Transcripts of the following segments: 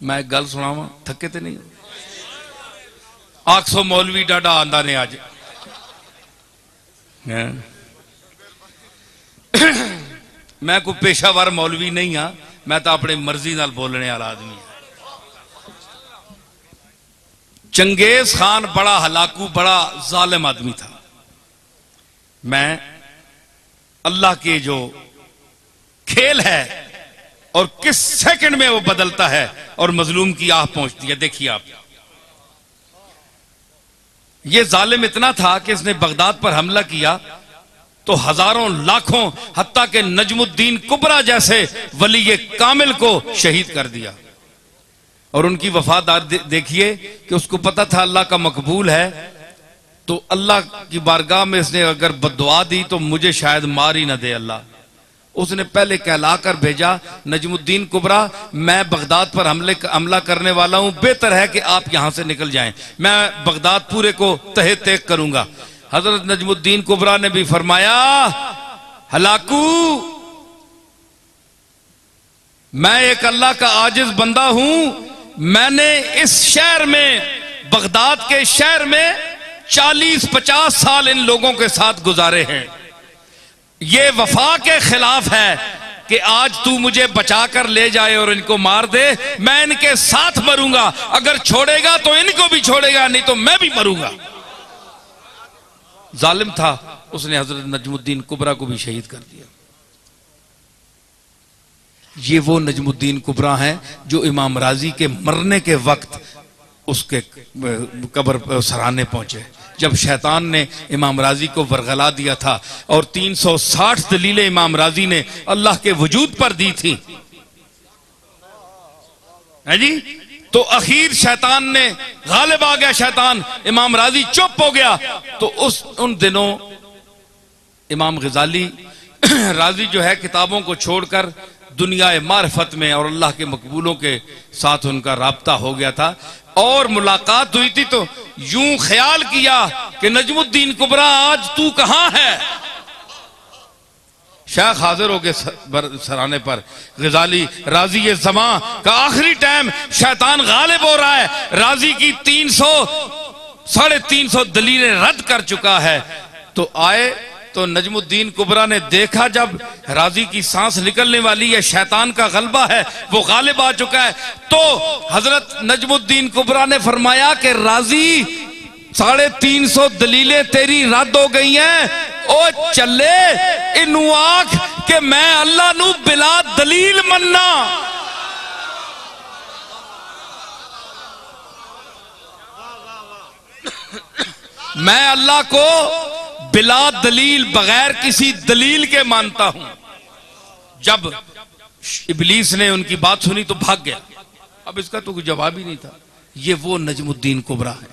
मैं एक गल सुनावा, थके तो नहीं? आखसो मौलवी डाडा आंदा ने अज मैं कोई पेशावर मौलवी नहीं हाँ, मैं तो अपनी मर्जी नाल बोलने वाला आदमी हाँ। चंगेज खान बड़ा हलाकू बड़ा जालिम आदमी था। मैं अल्लाह के जो खेल है और किस सेकंड में वो बदलता है और मजलूम की आह पहुंचती है, देखिए आप। ये जालिम इतना था कि इसने बगदाद पर हमला किया तो हजारों लाखों हत्ता के नजमुद्दीन कुबरा जैसे वली कामिल को शहीद कर दिया। और उनकी वफादार देखिए कि उसको पता था अल्लाह का मकबूल है, तो अल्लाह की बारगाह में इसने अगर बद्दुआ दी तो मुझे शायद मार ही ना दे अल्लाह। उसने पहले कहला कर भेजा, नजमुद्दीन कुबरा मैं बगदाद पर हमला करने वाला हूं, बेहतर है कि आप यहां से निकल जाएं, मैं बगदाद पूरे को तहे तेक करूंगा। हजरत नजमुद्दीन कुबरा ने भी फरमाया, हलाकू मैं एक अल्लाह का आजिज बंदा हूं, मैंने इस शहर में बगदाद के शहर में 40-50 साल इन लोगों के साथ गुजारे हैं। ये वफा के खिलाफ है कि आज तू मुझे बचाकर ले जाए और इनको मार दे, मैं इनके साथ मरूंगा, अगर छोड़ेगा तो इनको भी छोड़ेगा, नहीं तो मैं भी मरूंगा। जालिम था, उसने हजरत नजमुद्दीन कुबरा को भी शहीद कर दिया। ये वो नजमुद्दीन कुबरा हैं जो इमाम राजी के मरने के वक्त उसके कब्र सराहने पहुंचे, जब शैतान ने इमाम राजी को वरगला दिया था और 360 दलीलें इमाम राजी ने अल्लाह के वजूद पर दी थी, है जी। तो आखिर शैतान ने गालिब आ गया, शैतान, इमाम राजी चुप हो गया। तो उन दिनों इमाम गजाली राजी जो है किताबों को छोड़कर दुनिया मारिफत में और अल्लाह के मकबूलों के साथ उनका राब्ता हो गया था। और मुलाकात हुई थी तो यूं ख्याल किया कि नजमुद्दीन कुबरा आज तू कहां है। शेख हाजिर हो गए सराने पर, गजाली राजी ये जमा का आखिरी टाइम, शैतान गालिब हो रहा है, राजी की 300-350 दलीलें रद्द कर चुका है। तो आए तो नजमुद्दीन कुबरा ने देखा जब राजी की सांस निकलने वाली है, शैतान का गलबा है, वो गालिब आ चुका है, तो हजरत नजमुद्दीन कुबरा ने फरमाया कि राजी 350 दलीलें तेरी रद्द हो गई हैं, ओ चले इनू आख के मैं अल्लाह नू बिला दलील मन्ना। मैं अल्लाह को बिला दलील, बगैर किसी दलील के मानता हूं। जब इबलीस ने उनकी बात सुनी तो भाग गया, अब इसका तो कोई जवाब ही नहीं था। ये वो नजमुद्दीन कुबरा है।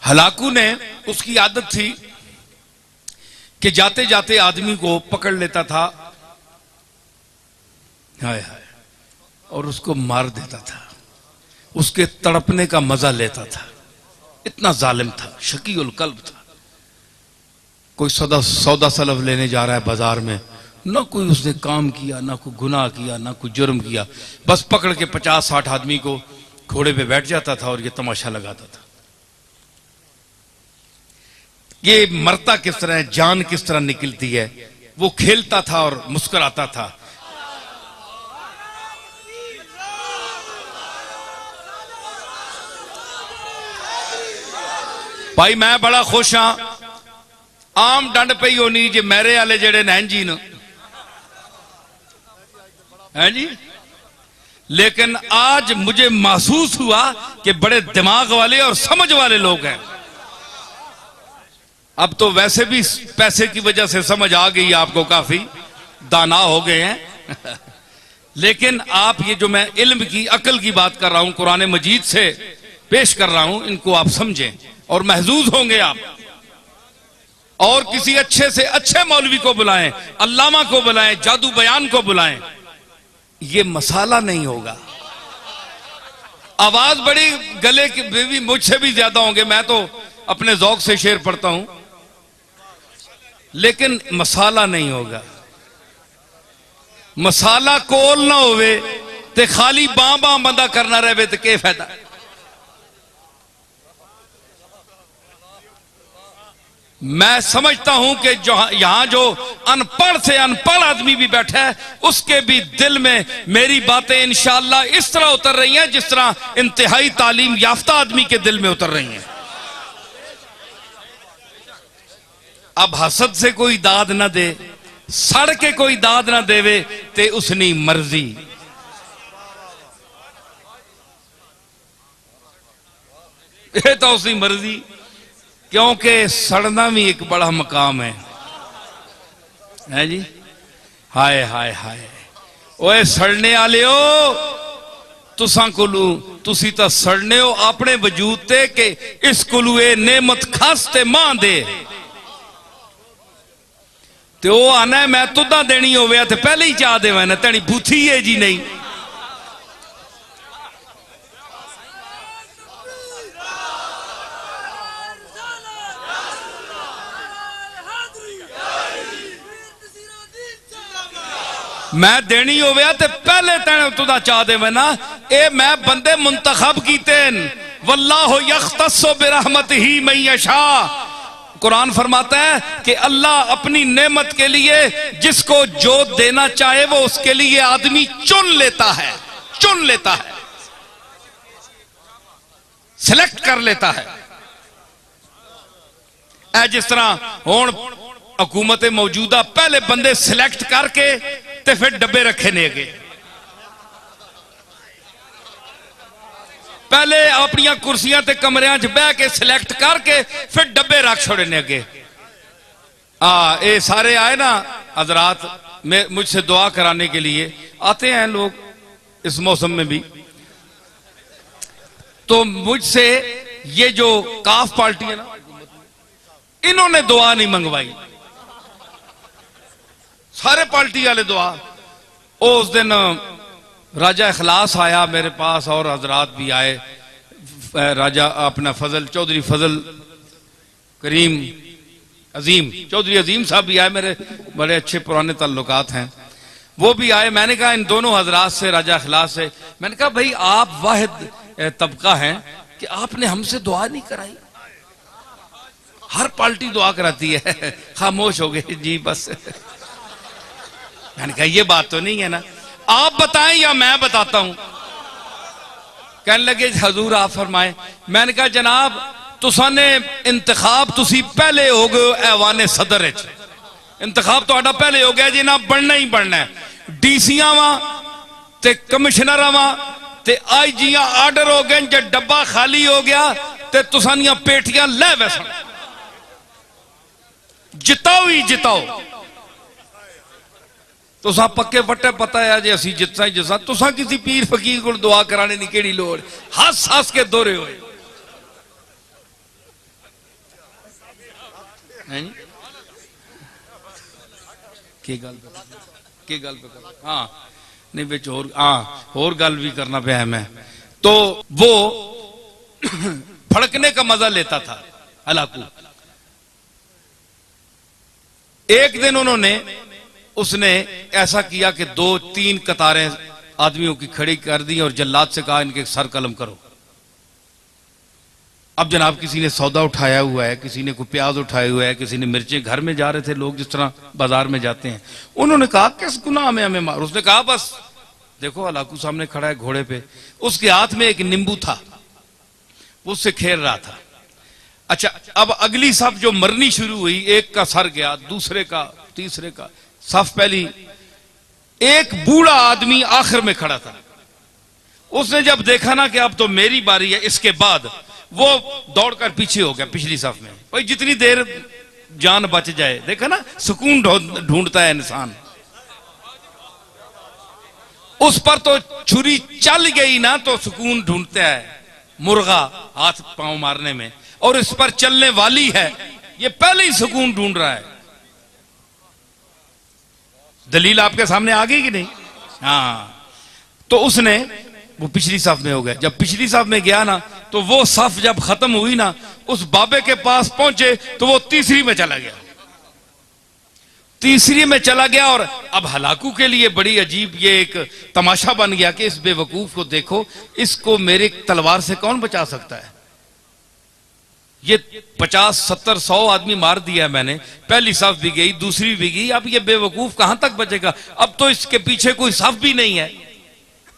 हलाकू ने, उसकी आदत थी कि जाते जाते आदमी को पकड़ लेता था, हाय हाय, और उसको मार देता था, उसके तड़पने का मजा लेता था। इतना जालिम था, शकीउल कल्ब था। कोई सौदा सलफ लेने जा रहा है बाजार में, ना कोई उसने काम किया, ना कोई गुनाह किया, ना कोई जुर्म किया, बस पकड़ के 50-60 आदमी को घोड़े पे बैठ जाता था और ये तमाशा लगाता था। ये मरता किस तरह है, जान किस तरह निकलती है, वो खेलता था और मुस्कुराता था। भाई मैं बड़ा खुश हाँ, आम डंड पई होनी जे मेरे वाले जेड़े नैन जी न, है जी, लेकिन आज मुझे महसूस हुआ कि बड़े दिमाग वाले और समझ वाले लोग हैं। अब तो वैसे भी पैसे की वजह से समझ आ गई, आपको काफी दाना हो गए हैं लेकिन आप ये जो मैं इल्म की, अकल की बात कर रहा हूं, कुरान मजीद से पेश कर रहा हूं, इनको आप समझें और महजूज होंगे आप। और किसी अच्छे से अच्छे मौलवी को बुलाएं, अल्लामा को बुलाएं, जादू बयान को बुलाएं, ये मसाला नहीं होगा। आवाज बड़ी गले की भी मुझसे भी ज्यादा होंगे, मैं तो अपने जौक से शेर पढ़ता हूं, लेकिन मसाला नहीं होगा। मसाला कोल ना होवे ते खाली बां बां बंदा करना रहे तो क्या फायदा। मैं समझता हूं कि जो यहां जो अनपढ़ से अनपढ़ आदमी भी बैठा है उसके भी दिल में मेरी बातें इंशाअल्लाह इस तरह उतर रही हैं जिस तरह इंतहाई तालीम याफ्ता आदमी के दिल में उतर रही हैं। अब हसद से कोई दाद ना दे, सड़ के कोई दाद ना देवे ते उसनी मर्जी। ये तो उसकी मर्जी, क्योंकि सड़ना भी एक बड़ा मकाम है जी। हाय हाय हाय, ओए सड़ने आले हो तुसा कोलू, तुसी तो सड़ने हो अपने वजूद ते कि इस कोलू ए नेमत खास ते मां दे ते ओ आना मैं तुदा देनी होवे ते पहले ही चाह देवा ना, तेनी बूथी है जी नहीं। मैं देनी होवे ते पहले तेन तुदा चाह देवे ना। ए मैं बंदे मुंतखब कीते वल्लाहु यख्तस्सु बिरहमतिही मन यशा। कुरान फरमाता है कि अल्लाह अपनी नेमत के लिए जिसको जो देना चाहे वो उसके लिए आदमी चुन लेता है, चुन लेता है, सिलेक्ट कर लेता है। ऐ जिस तरह हुण हुकूमत मौजूदा पहले बंदे सिलेक्ट करके ते फिर डब्बे रखे ने अगे, पहले अपनिया कुर्सियां ते कमरियां च बह के सिलेक्ट करके फिर डब्बे रख छोड़े ने अगे। ये सारे आए ना हजरात मुझसे दुआ कराने के लिए आते हैं लोग इस मौसम में भी, तो मुझसे ये जो काफ पार्टी है ना इन्होंने दुआ नहीं मंगवाई, सारे पार्टी वाले दुआ। उस दिन राजा इखलास आया मेरे पास और हजरात भी आए, राजा अपना फजल चौधरी फजल करीम अजीम चौधरी अजीम साहब भी आए, मेरे बड़े अच्छे पुराने ताल्लुकात हैं, वो भी आए। मैंने कहा इन दोनों हजरात से, राजा इखलास से, मैंने कहा भाई आप वाहिद तबका हैं कि आपने हमसे दुआ नहीं कराई, हर पार्टी दुआ कराती है। खामोश हो गए जी बस। मैंने कहा ये बात तो नहीं है ना, आप बताएं या मैं बताता हूं। कहने लगे हजूर आप फरमाएं। मैंने कहा जनाब तुसा ने इंतखाब तुसी पहले हो गए ऐवाने सदर, इंतखाब तो पहले हो गया जी ना, बनना ही बनना है। डीसीआं वा ते कमिश्नर वा ते आईजियां आर्डर हो गए, जब डब्बा खाली हो गया ते तुसा दियां पेटियां ले वैसन, जिताओ ही जिताओ। तुसा पक्के वट्टे पता है जी असी जितना ही जिसा, तुसा किसी पीर फकीर को दुआ कराने की केड़ी लोड़, हस हस के दोहरे हुए की गल पे हाँ नहीं बिच होर गल भी करना पे है मैं। तो वो फड़कने का मजा लेता था हलाकू। एक दिन उन्होंने उसने ऐसा किया कि 2-3 कतारें आदमियों की खड़ी कर दी और जल्लाद से कहा इनके सर कलम करो। अब जनाब किसी ने सौदा उठाया हुआ है, किसी ने कोई प्याज उठाया हुआ है, किसी ने मिर्चें, घर में जा रहे थे लोग जिस तरह बाजार में जाते हैं। उन्होंने कहा किस गुनाह में हमें मार, उसने कहा बस देखो हलाकू सामने खड़ा है घोड़े पे, उसके हाथ में एक नींबू था, उससे खेल रहा था। अच्छा अब अगली सब जो मरनी शुरू हुई, एक का सर गया, दूसरे का, तीसरे का, सफ पहली। एक बूढ़ा आदमी आखिर में खड़ा था, उसने जब देखा ना कि अब तो मेरी बारी है, इसके बाद वो दौड़कर पीछे हो गया पिछली सफ में। भाई जितनी देर जान बच जाए, देखा ना सुकून ढूंढता है इंसान। उस पर तो छुरी चल गई ना तो सुकून ढूंढता है मुर्गा हाथ पांव मारने में, और इस पर चलने वाली है, ये पहले ही सुकून ढूंढ रहा है। दलील आपके सामने आ गई कि नहीं? हाँ, तो उसने वो पिछली सफ में हो गए। जब पिछली सफ में गया ना, तो वो सफ जब खत्म हुई ना, उस बाबे के पास पहुंचे तो वो तीसरी में चला गया। तीसरी में चला गया और अब हलाकू के लिए बड़ी अजीब ये एक तमाशा बन गया कि इस बेवकूफ को देखो, इसको मेरे तलवार से कौन बचा सकता है। ये 50, 70, 100 आदमी मार दिया मैंने, पहली सफ भी गई, दूसरी भी गई, अब ये बेवकूफ कहां तक बचेगा। अब तो इसके पीछे कोई सफ भी नहीं है,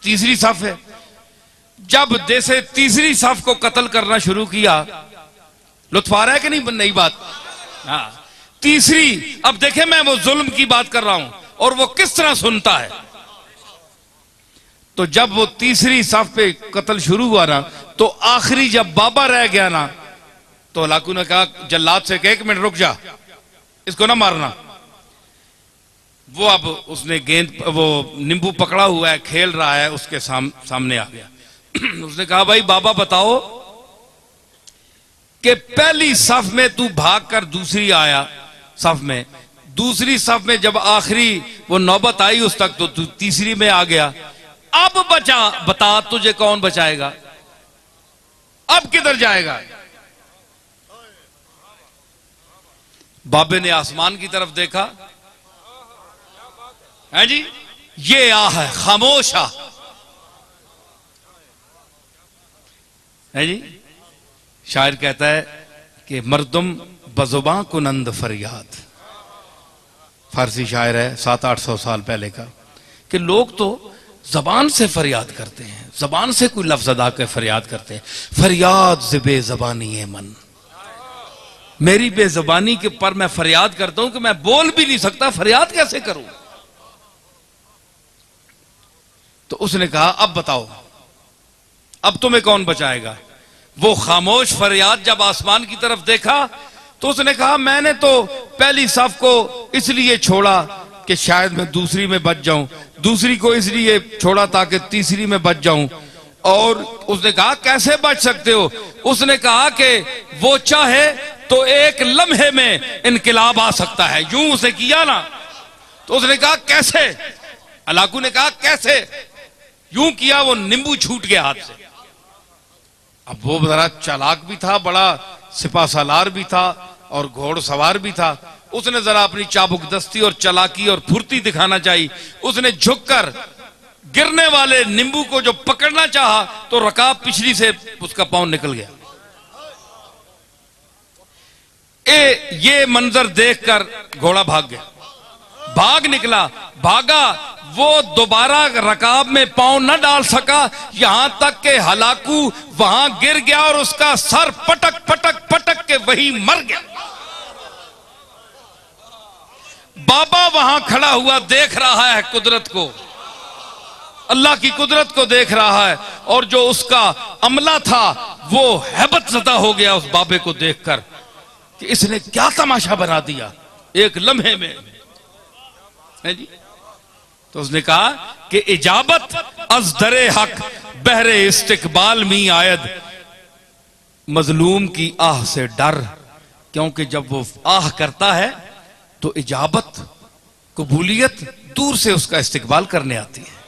तीसरी सफ है। जब जैसे तीसरी सफ को कत्ल करना शुरू किया, लुत्फ आ रहा है कि नहीं नई बात। हाँ, तीसरी, अब देखे मैं वो जुल्म की बात कर रहा हूं और वो किस तरह सुनता है। तो जब वो तीसरी सफ पे कत्ल शुरू हुआ ना, तो आखिरी जब बाबा रह गया ना, तो हलाकू ने कहा जल्लाद से कि 1 मिनट रुक जा, इसको ना मारना। वो अब उसने गेंद, वो नींबू पकड़ा हुआ है, खेल रहा है, उसके सामने आ गया। उसने कहा भाई बाबा बताओ कि पहली सफ में तू भागकर दूसरी आया सफ में, दूसरी सफ में जब आखिरी वो नौबत आई उस तक, तो तू तीसरी में आ गया। अब बता तुझे कौन बचाएगा, अब किधर जाएगा। बाबे ने आसमान की तरफ देखा, है जी, ये आ है खामोश आ, है जी। शायर कहता है कि मर्दुम बजुबां कुनंद फरियाद, फारसी शायर है 700-800 साल पहले का, कि लोग तो जबान से फरियाद करते हैं, जबान से कोई लफ्ज अदा कर फरियाद करते हैं। फरियाद से बेजबानी है मन, मेरी बेजबानी के पर मैं फरियाद करता हूं कि मैं बोल भी नहीं सकता, फरियाद कैसे करूं। तो उसने कहा अब बताओ, अब तुम्हें कौन बचाएगा। वो खामोश फरियाद जब आसमान की तरफ देखा, तो उसने कहा मैंने तो पहली सफ को इसलिए छोड़ा कि शायद मैं दूसरी में बच जाऊं, दूसरी को इसलिए छोड़ा ताकि तीसरी में बच जाऊं। और उसने कहा कैसे बच सकते हो। उसने कहा कि वो चाहे तो एक लम्हे में इनकलाब आ सकता है, यूं उसे किया ना। तो उसने कहा कैसे, हलाकू ने कहा कैसे, यूं किया, वो नींबू छूट गया हाथ से। अब वो बड़ा चालाक भी था, बड़ा सिपा सालार भी था और घोड़सवार भी था। उसने जरा अपनी चाबुकदस्ती और चालाकी और फुर्ती दिखाना चाहिए। उसने झुककर गिरने वाले नींबू को जो पकड़ना चाहा, तो रकाब पिछली से उसका पांव निकल गया। ये मंजर देखकर घोड़ा भाग गया, भाग निकला, भागा, वो दोबारा रकाब में पांव न डाल सका, यहां तक के हलाकू वहां गिर गया और उसका सर पटक पटक पटक के वहीं मर गया। बाबा वहां खड़ा हुआ देख रहा है कुदरत को, अल्लाह की कुदरत को देख रहा है, और जो उसका अमला था वो हैबत ज़दा हो गया उस बाबे को देखकर कि इसने क्या तमाशा बना दिया एक लम्हे में, है जी। तो उसने कहा कि इजाबत अज दरे हक बहरे इस्तिकबाल मी आयद, मजलूम की आह से डर, क्योंकि जब वो आह करता है तो इजाबत, कबूलियत दूर से उसका इस्तिकबाल करने आती है।